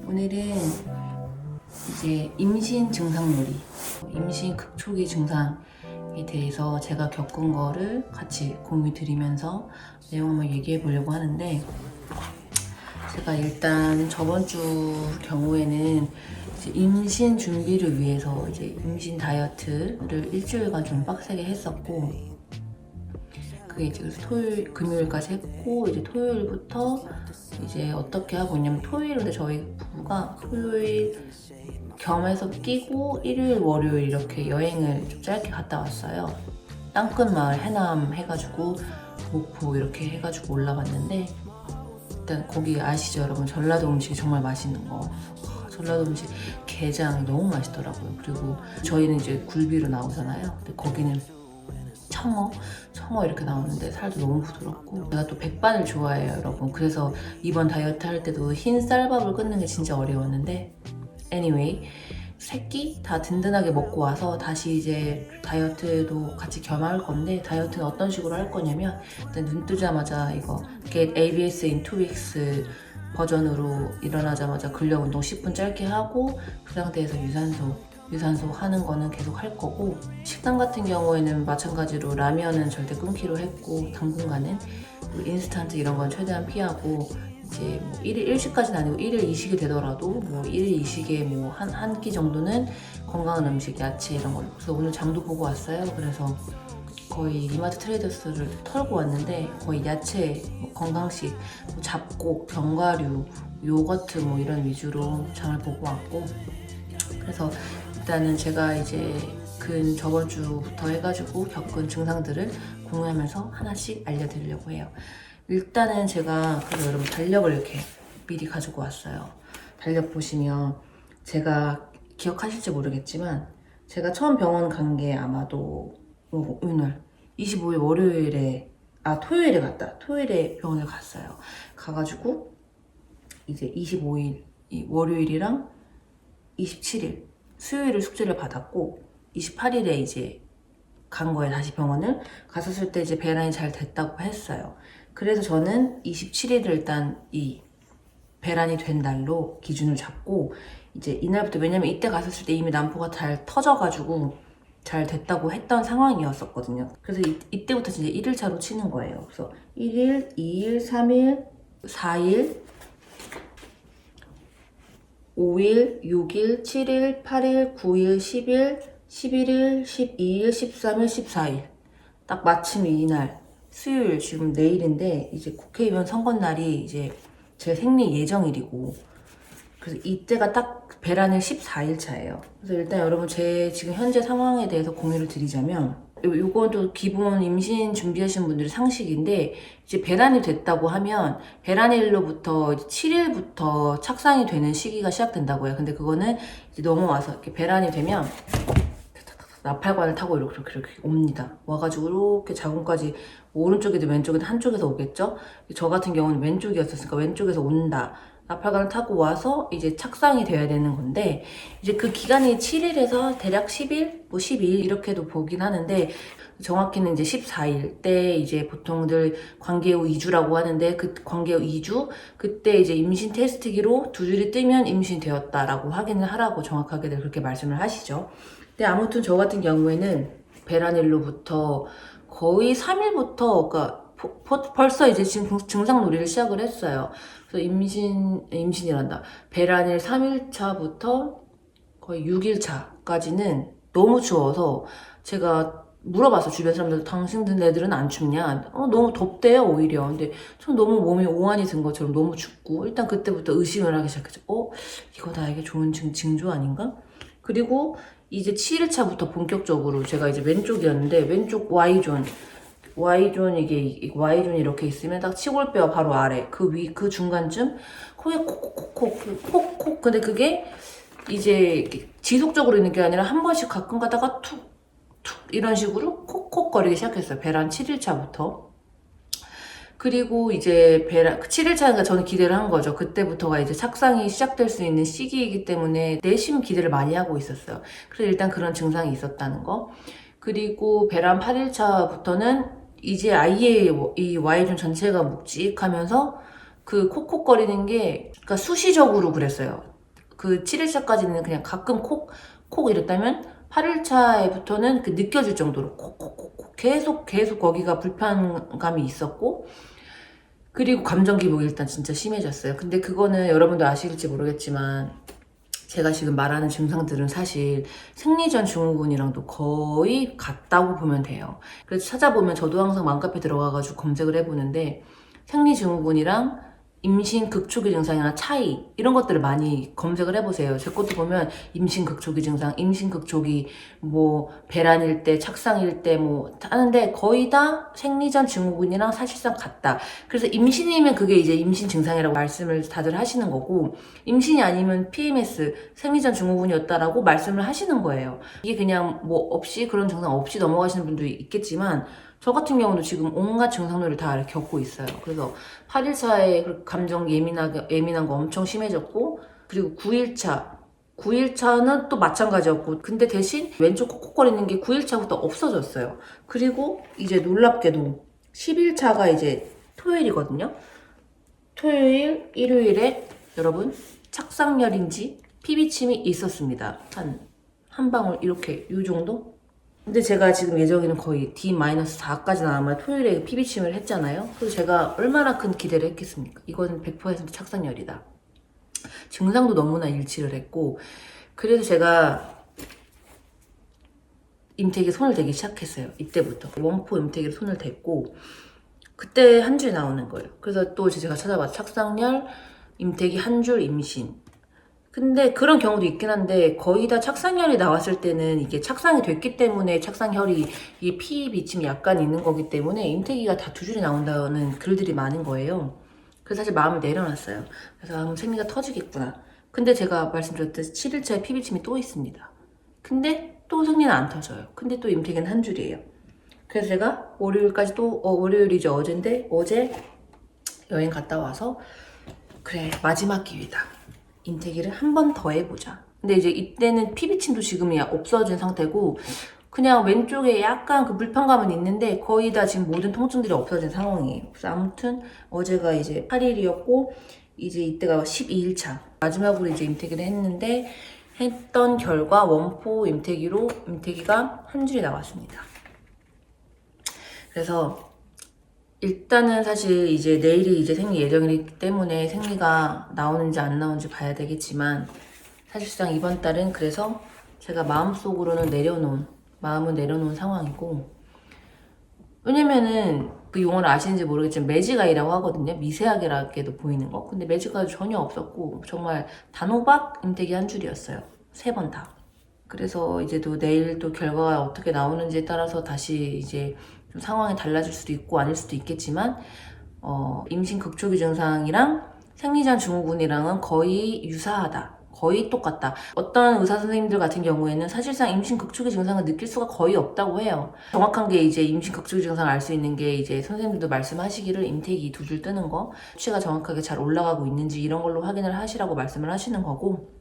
오늘은 이제 임신 증상놀이, 임신 극초기 증상에 대해서 제가 겪은 거를 같이 공유 드리면서 내용을 얘기해 보려고 하는데, 제가 일단 저번 주 경우에는 이제 임신 준비를 위해서 이제 임신 다이어트를 일주일간 좀 빡세게 했었고, 그게 이제 그래서 토요일, 금요일까지 했고, 이제 토요일부터 이제 어떻게 하고 있냐면, 토요일에 저희 부부가 토요일 겸해서 끼고 일요일, 월요일 이렇게 여행을 좀 짧게 갔다 왔어요. 땅끝 마을 해남 해가지고 목포 이렇게 해가지고 올라갔는데, 일단 거기 아시죠 여러분? 전라도 음식이 정말 맛있는 거. 전라도 음식 게장이 너무 맛있더라고요. 그리고 저희는 이제 굴비로 나오잖아요. 근데 거기는 청어 이렇게 나오는데 살도 너무 부드럽고, 제가 또 백반을 좋아해요 여러분. 그래서 이번 다이어트 할 때도 흰 쌀밥을 끊는 게 진짜 어려웠는데, anyway 새끼 다 든든하게 먹고 와서 다시 이제 다이어트도 같이 겸할 건데, 다이어트는 어떤 식으로 할 거냐면, 일단 눈 뜨자마자 이거 Get ABS in 2 weeks 버전으로 일어나자마자 근력 운동 10분 짧게 하고, 그 상태에서 유산소 하는 거는 계속 할 거고, 식단 같은 경우에는 마찬가지로 라면은 절대 끊기로 했고, 당분간은 인스턴트 이런 건 최대한 피하고, 이제 뭐 1일 1식까지는 아니고 1일 2식이 되더라도 뭐 1일 2식에 뭐 한 끼 정도는 건강한 음식, 야채 이런 걸로. 그래서 오늘 장도 보고 왔어요. 그래서 거의 이마트 트레이더스를 털고 왔는데, 거의 야채, 뭐 건강식, 뭐 잡곡, 견과류, 요거트 뭐 이런 위주로 장을 보고 왔고, 그래서 일단은 제가 이제 저번 주부터 해가지고 겪은 증상들을 공유하면서 하나씩 알려드리려고 해요. 일단은 제가 그래서 여러분 달력을 이렇게 미리 가지고 왔어요. 달력 보시면, 제가 기억하실지 모르겠지만 제가 처음 병원 간 게 아마도 오늘 25일 월요일에, 토요일에 병원을 갔어요. 가가지고 이제 25일 월요일이랑 27일 수요일을 숙제를 받았고, 28일에 이제 간 거예요. 다시 병원을 갔었을 때 이제 배란이 잘 됐다고 했어요. 그래서 저는 27일을 일단 이 배란이 된 날로 기준을 잡고, 이제 이날부터, 왜냐면 이때 갔었을 때 이미 난포가 잘 터져가지고 잘 됐다고 했던 상황이었었거든요. 그래서 이때부터 진짜 1일차로 치는 거예요. 그래서 1일, 2일, 3일, 4일, 5일, 6일, 7일, 8일, 9일, 10일, 11일, 12일, 13일, 14일. 딱 마침 이날, 수요일, 지금 내일인데, 이제 국회의원 선거날이 이제 제 생리 예정일이고, 그래서 이때가 딱 배란일 14일 차예요. 그래서 일단 여러분, 제 지금 현재 상황에 대해서 공유를 드리자면, 요것도 기본 임신 준비하시는 분들의 상식인데, 이제 배란이 됐다고 하면 배란일로부터 7일부터 착상이 되는 시기가 시작된다고 해요. 근데 그거는 이제 넘어와서 이렇게 배란이 되면 나팔관을 타고 이렇게 옵니다. 와가지고 이렇게 자궁까지 오른쪽이든 왼쪽이든 한쪽에서 오겠죠. 저 같은 경우는 왼쪽이었으니까 왼쪽에서 온다. 나팔관을 타고 와서 이제 착상이 돼야 되는 건데, 이제 그 기간이 7일에서 대략 10일, 뭐 12일 이렇게도 보긴 하는데, 정확히는 이제 14일 때 이제 보통들 관계 후 2주라고 하는데, 그 관계 후 2주 그때 이제 임신 테스트기로 2줄이 뜨면 임신되었다라고 확인을 하라고 정확하게 그렇게 말씀을 하시죠. 근데 아무튼 저 같은 경우에는 배란일로부터 거의 3일부터, 그러니까 벌써 이제 지금 증상놀이를 시작을 했어요. 그래서 임신이란다. 배란일 3일차부터 거의 6일차까지는 너무 추워서, 제가 물어봤어, 주변 사람들. 당신들 애들은 안 춥냐? 너무 덥대요, 오히려. 근데 전 너무 몸이 오한이 든 것처럼 너무 춥고, 일단 그때부터 의심을 하기 시작했죠. 이거 나에게 좋은 징조 아닌가? 그리고 이제 7일차부터 본격적으로, 제가 이제 왼쪽이었는데, 왼쪽 Y존, Y존이 이렇게 있으면 딱 치골뼈 바로 아래, 그 중간쯤, 코에 콕콕콕. 근데 그게 이제 지속적으로 있는 게 아니라 한 번씩 가끔 가다가 툭 이런 식으로 콕콕거리기 시작했어요. 배란 7일차부터. 그리고 이제 7일차니까 저는 기대를 한 거죠. 그때부터가 이제 착상이 시작될 수 있는 시기이기 때문에 내심 기대를 많이 하고 있었어요. 그래서 일단 그런 증상이 있었다는 거. 그리고 배란 8일차부터는 이제 아예 이 Y존 전체가 묵직하면서 그 콕콕거리는 게, 그러니까 수시적으로 그랬어요. 그 7일차까지는 그냥 가끔 콕 이랬다면 8일차에부터는 그 느껴질 정도로 콕 계속 거기가 불편감이 있었고, 그리고 감정 기복이 일단 진짜 심해졌어요. 근데 그거는 여러분도 아실지 모르겠지만 제가 지금 말하는 증상들은 사실 생리전 증후군이랑도 거의 같다고 보면 돼요. 그래서 찾아보면 저도 항상 맘카페 들어가가지고 검색을 해보는데 생리 증후군이랑 임신 극초기 증상이나 차이 이런 것들을 많이 검색을 해보세요. 제 것도 보면 임신 극초기 증상, 임신 극초기 뭐 배란일 때, 착상일 때 뭐 하는데 거의 다 생리전 증후군이랑 사실상 같다. 그래서 임신이면 그게 이제 임신 증상이라고 말씀을 다들 하시는 거고, 임신이 아니면 PMS, 생리전 증후군이었다라고 말씀을 하시는 거예요. 이게 그냥 뭐 없이 그런 증상 없이 넘어가시는 분도 있겠지만 저 같은 경우도 지금 온갖 증상들을 다 겪고 있어요. 그래서 8일차에 감정 예민한 거 엄청 심해졌고, 그리고 9일차는 또 마찬가지였고, 근데 대신 왼쪽 콕콕거리는 게 9일차부터 없어졌어요. 그리고 이제 놀랍게도 10일차가 이제 토요일이거든요. 토요일, 일요일에 여러분 착상열인지 피비침이 있었습니다. 한 방울 이렇게 요 정도? 근데 제가 지금 예정에는 거의 D-4까지 나와야 토요일에 피비침을 했잖아요. 그래서 제가 얼마나 큰 기대를 했겠습니까? 이건 100% 착상열이다. 증상도 너무나 일치를 했고, 그래서 제가 임태기에 손을 대기 시작했어요. 이때부터 원포 임태기에 손을 댔고, 그때 한 줄이 나오는 거예요. 그래서 또 제가 찾아봤어요. 착상열, 임태기 한 줄 임신. 근데 그런 경우도 있긴 한데 거의 다 착상열이 나왔을 때는 이게 착상이 됐기 때문에 착상열이 이게 피 비침이 약간 있는 거기 때문에 임태기가 다 두 줄이 나온다는 글들이 많은 거예요. 그래서 사실 마음을 내려놨어요. 그래서 생리가 터지겠구나. 근데 제가 말씀드렸듯이 7일차에 피 비침이 또 있습니다. 근데 또 생리는 안 터져요. 근데 또 임태기는 한 줄이에요. 그래서 제가 월요일까지 또 월요일이죠. 어젠데 어제 여행 갔다 와서 그래 마지막 기회다. 임태기를 한 번 더 해보자. 근데 이제 이때는 피비침도 지금이 없어진 상태고 그냥 왼쪽에 약간 그 불편감은 있는데 거의 다 지금 모든 통증들이 없어진 상황이에요. 그래서 아무튼 어제가 이제 8일이었고 이제 이때가 12일차 마지막으로 이제 임태기를 했던 결과 원포 임태기로 임태기가 한 줄이 나왔습니다. 그래서 일단은 사실 이제 내일이 이제 생리 예정이기 때문에 생리가 나오는지 안 나오는지 봐야 되겠지만 사실상 이번 달은 그래서 제가 마음속으로는 마음은 내려놓은 상황이고, 왜냐면은 그 용어를 아시는지 모르겠지만 매직아이라고 하거든요. 미세하게라도 보이는 거. 근데 매직아이도 전혀 없었고 정말 단호박 임태기 한 줄이었어요. 3번 다. 그래서 이제 또 내일 또 결과가 어떻게 나오는지에 따라서 다시 이제 좀 상황이 달라질 수도 있고 아닐 수도 있겠지만 임신 극초기 증상이랑 생리전 증후군이랑은 거의 유사하다. 거의 똑같다. 어떤 의사 선생님들 같은 경우에는 사실상 임신 극초기 증상을 느낄 수가 거의 없다고 해요. 정확한 게 이제 임신 극초기 증상을 알 수 있는 게 이제 선생님들도 말씀하시기를 임태기 2줄 뜨는 거, 수치가 정확하게 잘 올라가고 있는지 이런 걸로 확인을 하시라고 말씀을 하시는 거고,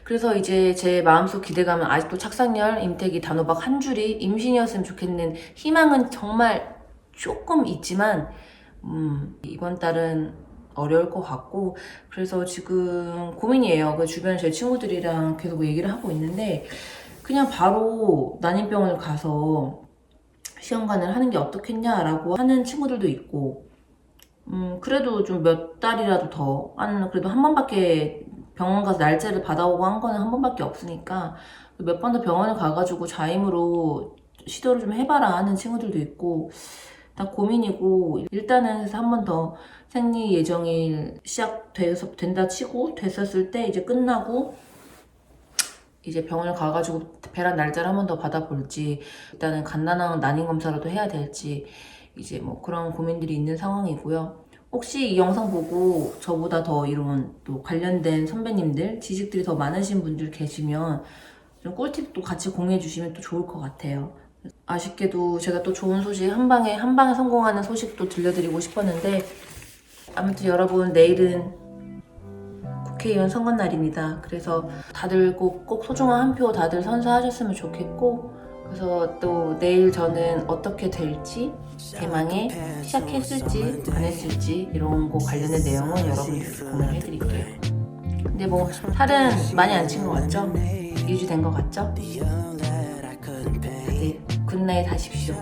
그래서 이제 제 마음속 기대감은 아직도 착상열, 임태기, 단호박 한 줄이 임신이었으면 좋겠는 희망은 정말 조금 있지만 이번 달은 어려울 것 같고, 그래서 지금 고민이에요. 그 주변 제 친구들이랑 계속 얘기를 하고 있는데 그냥 바로 난임병원을 가서 시험관을 하는 게 어떻겠냐라고 하는 친구들도 있고, 그래도 좀 몇 달이라도 더, 그래도 한 번밖에 병원 가서 날짜를 받아오고 한 거는 한 번밖에 없으니까 몇 번 더 병원을 가가지고 자임으로 시도를 좀 해봐라 하는 친구들도 있고, 다 고민이고, 일단은 한 번 더 생리 예정일 된다 치고 됐었을 때 이제 끝나고 이제 병원을 가가지고 배란 날짜를 한 번 더 받아볼지, 일단은 간단한 난임 검사라도 해야 될지 이제 뭐 그런 고민들이 있는 상황이고요. 혹시 이 영상 보고 저보다 더 이런 또 관련된 선배님들, 지식들이 더 많으신 분들 계시면 좀 꿀팁도 같이 공유해 주시면 또 좋을 것 같아요. 아쉽게도 제가 또 좋은 소식, 한 방에 성공하는 소식도 들려드리고 싶었는데, 아무튼 여러분 내일은 국회의원 선거날입니다. 그래서 다들 꼭 소중한 한 표 다들 선수하셨으면 좋겠고, 그래서 또 내일 저는 어떻게 될지, 대망의 시작했을지 안 했을지 이런 거 관련된 내용은 여러분들께 공유해드릴게요. 근데 뭐 살은 많이 안 찐 것 같죠? 유지된 것 같죠? 네, 굿나잇 하십시오.